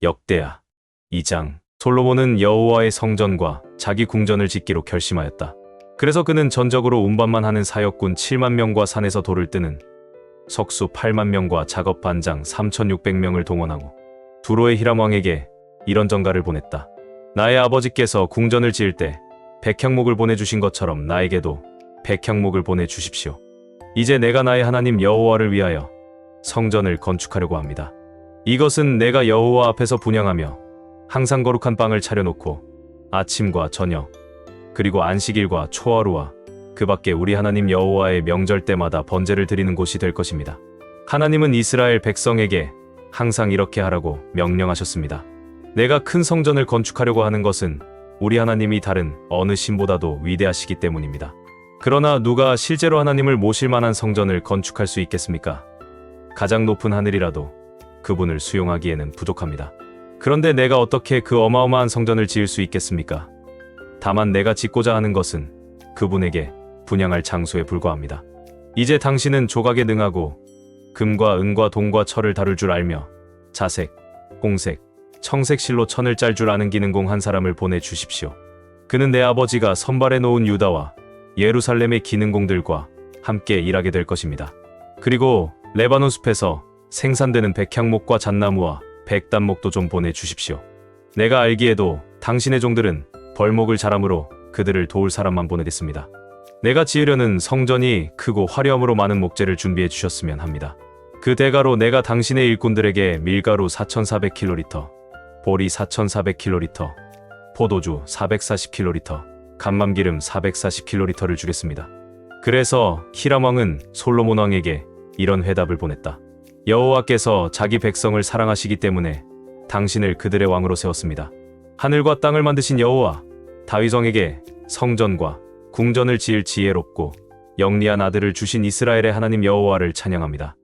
역대하 2장. 솔로몬은 여호와의 성전과 자기 궁전을 짓기로 결심하였다. 그래서 그는 전적으로 운반만 하는 사역군 7만 명과 산에서 돌을 뜨는 석수 8만 명과 작업 반장 3,600명을 동원하고 두로의 히람 왕에게 이런 전가를 보냈다. 나의 아버지께서 궁전을 지을 때 백향목을 보내주신 것처럼 나에게도 백향목을 보내주십시오. 이제 내가 나의 하나님 여호와를 위하여 성전을 건축하려고 합니다. 이것은 내가 여호와 앞에서 분향하며 항상 거룩한 빵을 차려놓고 아침과 저녁 그리고 안식일과 초하루와 그 밖에 우리 하나님 여호와의 명절 때마다 번제를 드리는 곳이 될 것입니다. 하나님은 이스라엘 백성에게 항상 이렇게 하라고 명령하셨습니다. 내가 큰 성전을 건축하려고 하는 것은 우리 하나님이 다른 어느 신보다도 위대하시기 때문입니다. 그러나 누가 실제로 하나님을 모실 만한 성전을 건축할 수 있겠습니까? 가장 높은 하늘이라도 그분을 수용하기에는 부족합니다. 그런데 내가 어떻게 그 어마어마한 성전을 지을 수 있겠습니까? 다만 내가 짓고자 하는 것은 그분에게 분향할 장소에 불과합니다. 이제 당신은 조각에 능하고 금과 은과 동과 철을 다룰 줄 알며 자색, 홍색, 청색 실로 천을 짤 줄 아는 기능공 한 사람을 보내주십시오. 그는 내 아버지가 선발해 놓은 유다와 예루살렘의 기능공들과 함께 일하게 될 것입니다. 그리고 레바논 숲에서 생산되는 백향목과 잣나무와 백단목도 좀 보내주십시오. 내가 알기에도 당신의 종들은 벌목을 잘함으로 그들을 도울 사람만 보내겠습니다. 내가 지으려는 성전이 크고 화려함으로 많은 목재를 준비해 주셨으면 합니다. 그 대가로 내가 당신의 일꾼들에게 밀가루 4,400kl, 보리 4,400kl, 포도주 440kl, 감람기름 440kl를 주겠습니다. 그래서 히람 왕은 솔로몬 왕에게 이런 회답을 보냈다. 여호와께서 자기 백성을 사랑하시기 때문에 당신을 그들의 왕으로 세웠습니다. 하늘과 땅을 만드신 여호와, 다윗 왕에게 성전과 궁전을 지을 지혜롭고 영리한 아들을 주신 이스라엘의 하나님 여호와를 찬양합니다.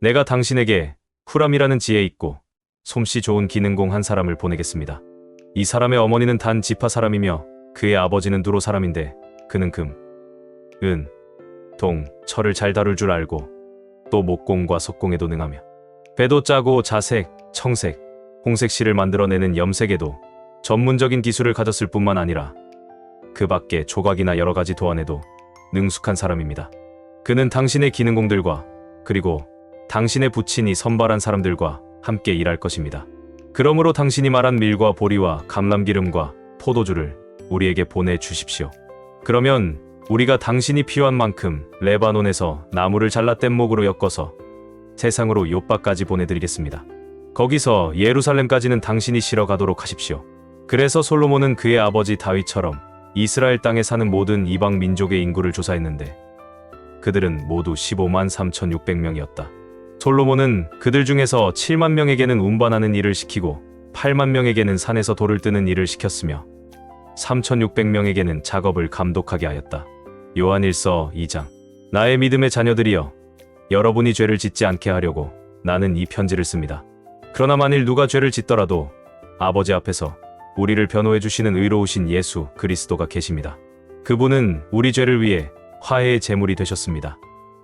내가 당신에게 후람이라는 지혜 있고 솜씨 좋은 기능공 한 사람을 보내겠습니다. 이 사람의 어머니는 단 지파 사람이며 그의 아버지는 두로 사람인데 그는 금, 은, 동, 철을 잘 다룰 줄 알고 또 목공과 석공에도 능하며 배도 짜고 자색, 청색, 홍색 실을 만들어내는 염색에도 전문적인 기술을 가졌을 뿐만 아니라 그 밖에 조각이나 여러 가지 도안에도 능숙한 사람입니다. 그는 당신의 기능공들과 그리고 당신의 부친이 선발한 사람들과 함께 일할 것입니다. 그러므로 당신이 말한 밀과 보리와 감람기름과 포도주를 우리에게 보내주십시오. 그러면 우리가 당신이 필요한 만큼 레바논에서 나무를 잘라 뗏목으로 엮어서 세상으로 욥바까지 보내드리겠습니다. 거기서 예루살렘까지는 당신이 실어 가도록 하십시오. 그래서 솔로몬은 그의 아버지 다윗처럼 이스라엘 땅에 사는 모든 이방 민족의 인구를 조사했는데 그들은 모두 15만 3,600명이었다. 솔로몬은 그들 중에서 7만 명에게는 운반하는 일을 시키고 8만 명에게는 산에서 돌을 뜨는 일을 시켰으며 3,600명에게는 작업을 감독하게 하였다. 요한일서 2장. 나의 믿음의 자녀들이여, 여러분이 죄를 짓지 않게 하려고 나는 이 편지를 씁니다. 그러나 만일 누가 죄를 짓더라도 아버지 앞에서 우리를 변호해 주시는 의로우신 예수 그리스도가 계십니다. 그분은 우리 죄를 위해 화해의 제물이 되셨습니다.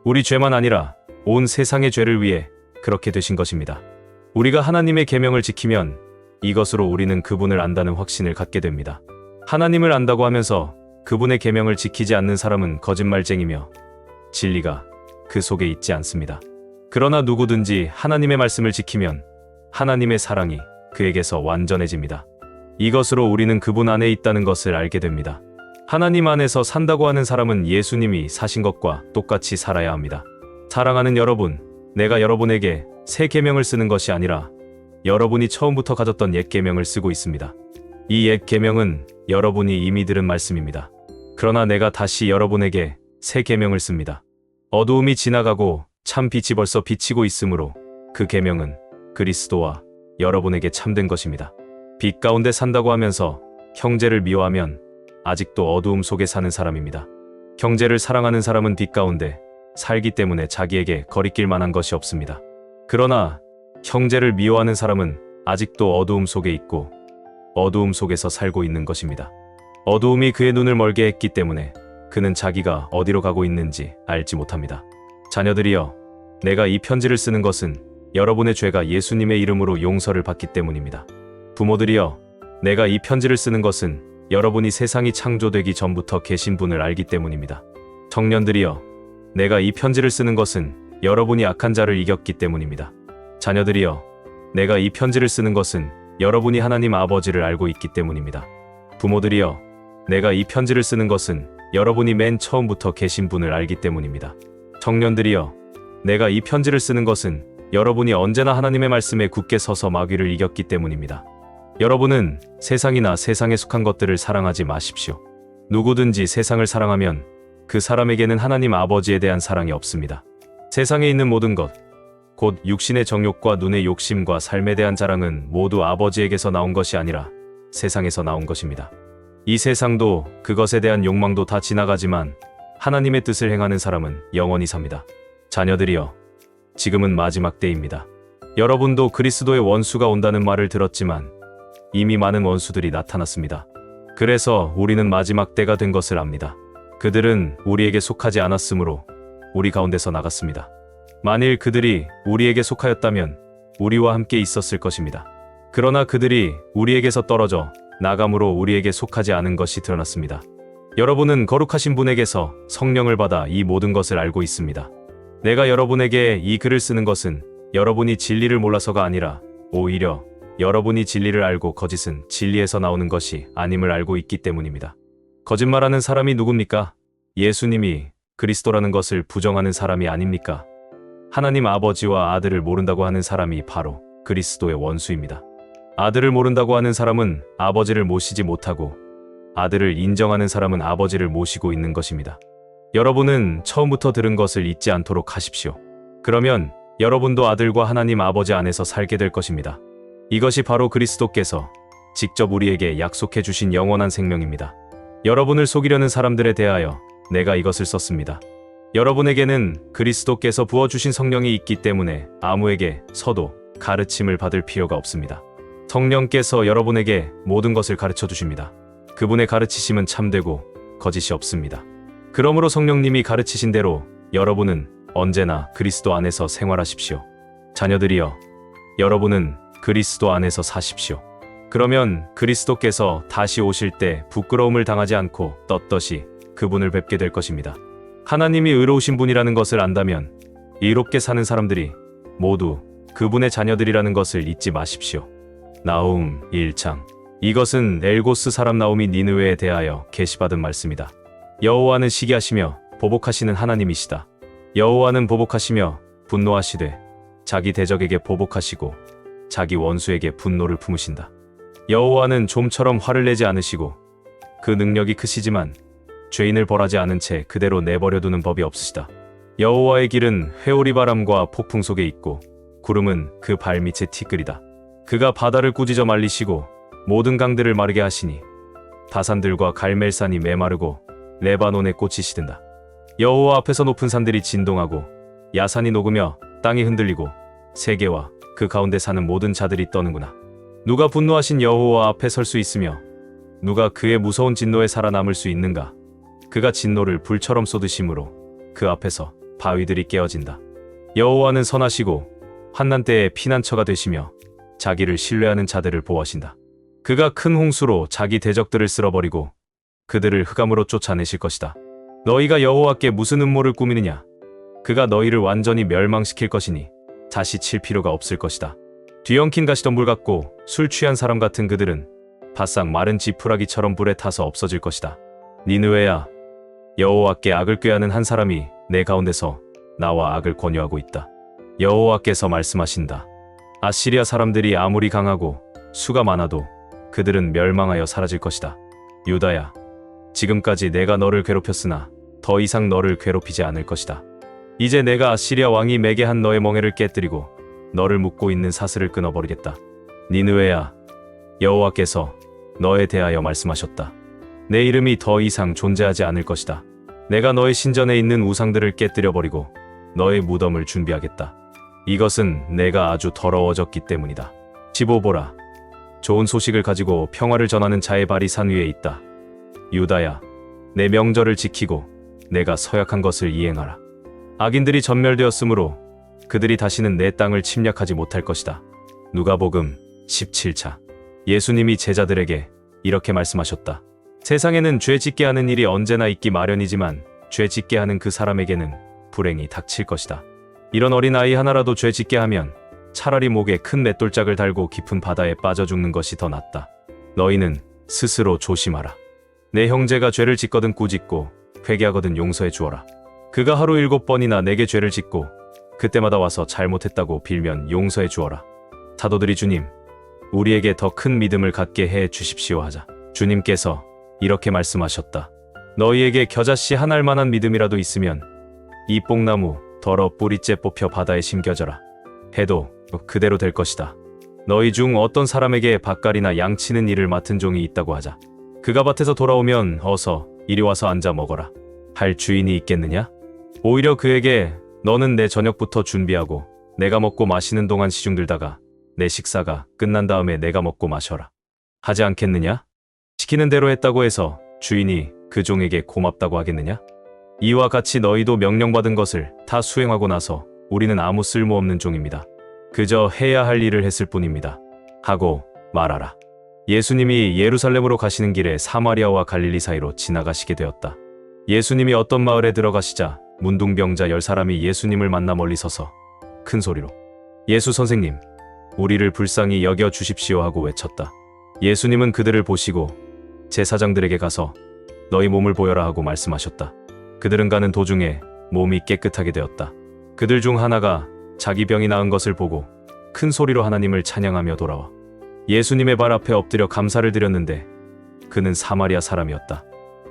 우리 죄만 아니라 온 세상의 죄를 위해 그렇게 되신 것입니다. 우리가 하나님의 계명을 지키면 이것으로 우리는 그분을 안다는 확신을 갖게 됩니다. 하나님을 안다고 하면서 그분의 계명을 지키지 않는 사람은 거짓말쟁이며 진리가 그 속에 있지 않습니다. 그러나 누구든지 하나님의 말씀을 지키면 하나님의 사랑이 그에게서 완전해집니다. 이것으로 우리는 그분 안에 있다는 것을 알게 됩니다. 하나님 안에서 산다고 하는 사람은 예수님이 사신 것과 똑같이 살아야 합니다. 사랑하는 여러분, 내가 여러분에게 새 계명을 쓰는 것이 아니라 여러분이 처음부터 가졌던 옛 계명을 쓰고 있습니다. 이 옛 계명은 여러분이 이미 들은 말씀입니다. 그러나 내가 다시 여러분에게 새 계명을 씁니다. 어두움이 지나가고 참 빛이 벌써 비치고 있으므로 그 계명은 그리스도와 여러분에게 참된 것입니다. 빛 가운데 산다고 하면서 형제를 미워하면 아직도 어두움 속에 사는 사람입니다. 형제를 사랑하는 사람은 빛 가운데 살기 때문에 자기에게 거리낄 만한 것이 없습니다. 그러나 형제를 미워하는 사람은 아직도 어두움 속에 있고 어두움 속에서 살고 있는 것입니다. 어두움이 그의 눈을 멀게 했기 때문에 그는 자기가 어디로 가고 있는지 알지 못합니다. 자녀들이여, 내가 이 편지를 쓰는 것은 여러분의 죄가 예수님의 이름으로 용서를 받기 때문입니다. 부모들이여, 내가 이 편지를 쓰는 것은 여러분이 세상이 창조되기 전부터 계신 분을 알기 때문입니다. 청년들이여, 내가 이 편지를 쓰는 것은 여러분이 악한 자를 이겼기 때문입니다. 자녀들이여, 내가 이 편지를 쓰는 것은 여러분이 하나님 아버지를 알고 있기 때문입니다. 부모들이여, 내가 이 편지를 쓰는 것은 여러분이 맨 처음부터 계신 분을 알기 때문입니다. 청년들이여, 내가 이 편지를 쓰는 것은 여러분이 언제나 하나님의 말씀에 굳게 서서 마귀를 이겼기 때문입니다. 여러분은 세상이나 세상에 속한 것들을 사랑하지 마십시오. 누구든지 세상을 사랑하면 그 사람에게는 하나님 아버지에 대한 사랑이 없습니다. 세상에 있는 모든 것, 곧 육신의 정욕과 눈의 욕심과 삶에 대한 자랑은 모두 아버지에게서 나온 것이 아니라 세상에서 나온 것입니다. 이 세상도 그것에 대한 욕망도 다 지나가지만 하나님의 뜻을 행하는 사람은 영원히 삽니다. 자녀들이여, 지금은 마지막 때입니다. 여러분도 그리스도의 원수가 온다는 말을 들었지만 이미 많은 원수들이 나타났습니다. 그래서 우리는 마지막 때가 된 것을 압니다. 그들은 우리에게 속하지 않았으므로 우리 가운데서 나갔습니다. 만일 그들이 우리에게 속하였다면 우리와 함께 있었을 것입니다. 그러나 그들이 우리에게서 떨어져 나감으로 우리에게 속하지 않은 것이 드러났습니다. 여러분은 거룩하신 분에게서 성령을 받아 이 모든 것을 알고 있습니다. 내가 여러분에게 이 글을 쓰는 것은 여러분이 진리를 몰라서가 아니라 오히려 여러분이 진리를 알고 거짓은 진리에서 나오는 것이 아님을 알고 있기 때문입니다. 거짓말하는 사람이 누굽니까? 예수님이 그리스도라는 것을 부정하는 사람이 아닙니까? 하나님 아버지와 아들을 모른다고 하는 사람이 바로 그리스도의 원수입니다. 아들을 모른다고 하는 사람은 아버지를 모시지 못하고 아들을 인정하는 사람은 아버지를 모시고 있는 것입니다. 여러분은 처음부터 들은 것을 잊지 않도록 하십시오. 그러면 여러분도 아들과 하나님 아버지 안에서 살게 될 것입니다. 이것이 바로 그리스도께서 직접 우리에게 약속해 주신 영원한 생명입니다. 여러분을 속이려는 사람들에 대하여 내가 이것을 썼습니다. 여러분에게는 그리스도께서 부어주신 성령이 있기 때문에 아무에게 서도 가르침을 받을 필요가 없습니다. 성령께서 여러분에게 모든 것을 가르쳐 주십니다. 그분의 가르치심은 참되고 거짓이 없습니다. 그러므로 성령님이 가르치신 대로 여러분은 언제나 그리스도 안에서 생활하십시오. 자녀들이여, 여러분은 그리스도 안에서 사십시오. 그러면 그리스도께서 다시 오실 때 부끄러움을 당하지 않고 떳떳이 그분을 뵙게 될 것입니다. 하나님이 의로우신 분이라는 것을 안다면 의롭게 사는 사람들이 모두 그분의 자녀들이라는 것을 잊지 마십시오. 나훔 1장. 이것은 엘고스 사람 나훔이 니느웨에 대하여 계시받은 말씀이다. 여호와는 시기하시며 보복하시는 하나님이시다. 여호와는 보복하시며 분노하시되 자기 대적에게 보복하시고 자기 원수에게 분노를 품으신다. 여호와는 좀처럼 화를 내지 않으시고 그 능력이 크시지만 죄인을 벌하지 않은 채 그대로 내버려두는 법이 없으시다. 여호와의 길은 회오리바람과 폭풍 속에 있고 구름은 그 발밑에 티끌이다. 그가 바다를 꾸짖어 말리시고 모든 강들을 마르게 하시니 바산들과 갈멜산이 메마르고 레바논의 꽃이 시든다. 여호와 앞에서 높은 산들이 진동하고 야산이 녹으며 땅이 흔들리고 세계와 그 가운데 사는 모든 자들이 떠는구나. 누가 분노하신 여호와 앞에 설 수 있으며 누가 그의 무서운 진노에 살아남을 수 있는가? 그가 진노를 불처럼 쏟으심으로 그 앞에서 바위들이 깨어진다. 여호와는 선하시고 환난 때에 피난처가 되시며 자기를 신뢰하는 자들을 보호하신다. 그가 큰 홍수로 자기 대적들을 쓸어버리고 그들을 흑암으로 쫓아내실 것이다. 너희가 여호와께 무슨 음모를 꾸미느냐? 그가 너희를 완전히 멸망시킬 것이니 다시 칠 필요가 없을 것이다. 뒤엉킨 가시덤불 같고 술 취한 사람 같은 그들은 바싹 마른 지푸라기처럼 불에 타서 없어질 것이다. 니느웨야, 여호와께 악을 꾀하는 한 사람이 내 가운데서 나와 악을 권유하고 있다. 여호와께서 말씀하신다. 아시리아 사람들이 아무리 강하고 수가 많아도 그들은 멸망하여 사라질 것이다. 유다야, 지금까지 내가 너를 괴롭혔으나 더 이상 너를 괴롭히지 않을 것이다. 이제 내가 아시리아 왕이 매게 한 너의 멍에를 깨뜨리고 너를 묶고 있는 사슬을 끊어버리겠다. 니느웨야, 여호와께서 너에 대하여 말씀하셨다. 내 이름이 더 이상 존재하지 않을 것이다. 내가 너의 신전에 있는 우상들을 깨뜨려버리고 너의 무덤을 준비하겠다. 이것은 내가 아주 더러워졌기 때문이다. 15보라. 좋은 소식을 가지고 평화를 전하는 자의 발이 산 위에 있다. 유다야, 내 명절을 지키고 내가 서약한 것을 이행하라. 악인들이 전멸되었으므로 그들이 다시는 내 땅을 침략하지 못할 것이다. 누가복음 17장. 예수님이 제자들에게 이렇게 말씀하셨다. 세상에는 죄 짓게 하는 일이 언제나 있기 마련이지만 죄 짓게 하는 그 사람에게는 불행이 닥칠 것이다. 이런 어린아이 하나라도 죄 짓게 하면 차라리 목에 큰 맷돌짝을 달고 깊은 바다에 빠져 죽는 것이 더 낫다. 너희는 스스로 조심하라. 내 형제가 죄를 짓거든 꾸짖고 회개하거든 용서해 주어라. 그가 하루 7번이나 내게 죄를 짓고 그때마다 와서 잘못했다고 빌면 용서해 주어라. 사도들이 주님, 우리에게 더 큰 믿음을 갖게 해 주십시오 하자 주님께서 이렇게 말씀하셨다. 너희에게 겨자씨 한 알만한 믿음이라도 있으면 이 뽕나무 덜어 뿌리째 뽑혀 바다에 심겨져라 해도 그대로 될 것이다. 너희 중 어떤 사람에게 밭갈이나 양치는 일을 맡은 종이 있다고 하자. 그가 밭에서 돌아오면 어서 이리 와서 앉아 먹어라 할 주인이 있겠느냐? 오히려 그에게 너는 내 저녁부터 준비하고 내가 먹고 마시는 동안 시중들다가 내 식사가 끝난 다음에 내가 먹고 마셔라 하지 않겠느냐? 시키는 대로 했다고 해서 주인이 그 종에게 고맙다고 하겠느냐? 이와 같이 너희도 명령받은 것을 다 수행하고 나서 우리는 아무 쓸모없는 종입니다. 그저 해야 할 일을 했을 뿐입니다. 하고 말하라. 예수님이 예루살렘으로 가시는 길에 사마리아와 갈릴리 사이로 지나가시게 되었다. 예수님이 어떤 마을에 들어가시자 문둥병자 10사람이 예수님을 만나 멀리 서서 큰 소리로 예수 선생님, 우리를 불쌍히 여겨 주십시오 하고 외쳤다. 예수님은 그들을 보시고 제사장들에게 가서 너희 몸을 보여라 하고 말씀하셨다. 그들은 가는 도중에 몸이 깨끗하게 되었다. 그들 중 하나가 자기 병이 나은 것을 보고 큰 소리로 하나님을 찬양하며 돌아와 예수님의 발 앞에 엎드려 감사를 드렸는데 그는 사마리아 사람이었다.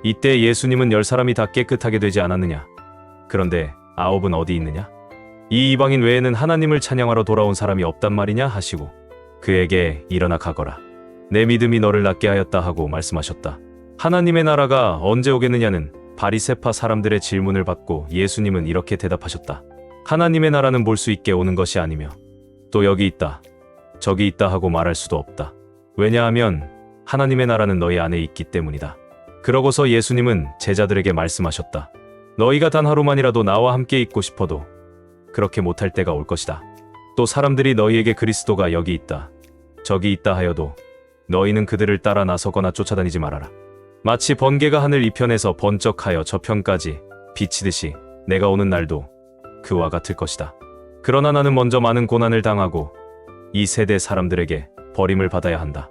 이때 예수님은 10사람이 다 깨끗하게 되지 않았느냐? 그런데 9은 어디 있느냐? 이 이방인 외에는 하나님을 찬양하러 돌아온 사람이 없단 말이냐 하시고 그에게 일어나 가거라. 내 믿음이 너를 낫게 하였다 하고 말씀하셨다. 하나님의 나라가 언제 오겠느냐는 바리새파 사람들의 질문을 받고 예수님은 이렇게 대답하셨다. 하나님의 나라는 볼 수 있게 오는 것이 아니며 또 여기 있다, 저기 있다 하고 말할 수도 없다. 왜냐하면 하나님의 나라는 너희 안에 있기 때문이다. 그러고서 예수님은 제자들에게 말씀하셨다. 너희가 단 하루만이라도 나와 함께 있고 싶어도 그렇게 못할 때가 올 것이다. 또 사람들이 너희에게 그리스도가 여기 있다, 저기 있다 하여도 너희는 그들을 따라 나서거나 쫓아다니지 말아라. 마치 번개가 하늘 이편에서 번쩍하여 저편까지 비치듯이 내가 오는 날도 그와 같을 것이다. 그러나 나는 먼저 많은 고난을 당하고 이 세대 사람들에게 버림을 받아야 한다.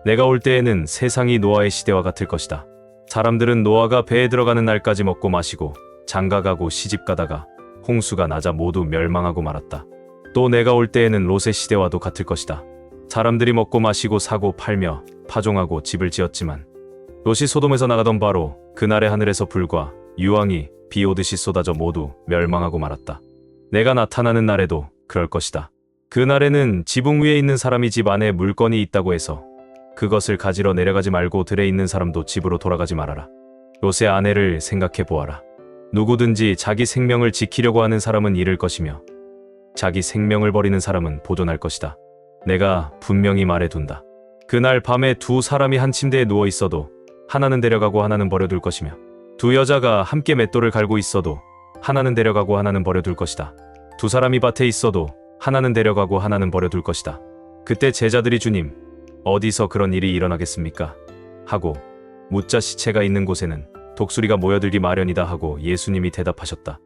내가 올 때에는 세상이 노아의 시대와 같을 것이다. 사람들은 노아가 배에 들어가는 날까지 먹고 마시고 장가가고 시집가다가 홍수가 나자 모두 멸망하고 말았다. 또 내가 올 때에는 롯의 시대와도 같을 것이다. 사람들이 먹고 마시고 사고 팔며 파종하고 집을 지었지만 롯이 소돔에서 나가던 바로 그날의 하늘에서 불과 유황이 비 오듯이 쏟아져 모두 멸망하고 말았다. 내가 나타나는 날에도 그럴 것이다. 그날에는 지붕 위에 있는 사람이 집 안에 물건이 있다고 해서 그것을 가지러 내려가지 말고 들에 있는 사람도 집으로 돌아가지 말아라. 롯의 아내를 생각해 보아라. 누구든지 자기 생명을 지키려고 하는 사람은 잃을 것이며 자기 생명을 버리는 사람은 보존할 것이다. 내가 분명히 말해둔다. 그날 밤에 두 사람이 한 침대에 누워 있어도 하나는 데려가고 하나는 버려둘 것이며 두 여자가 함께 맷돌을 갈고 있어도 하나는 데려가고 하나는 버려둘 것이다. 두 사람이 밭에 있어도 하나는 데려가고 하나는 버려둘 것이다. 그때 제자들이 주님, 어디서 그런 일이 일어나겠습니까? 하고 묻자 시체가 있는 곳에는 독수리가 모여들기 마련이다 하고 예수님이 대답하셨다.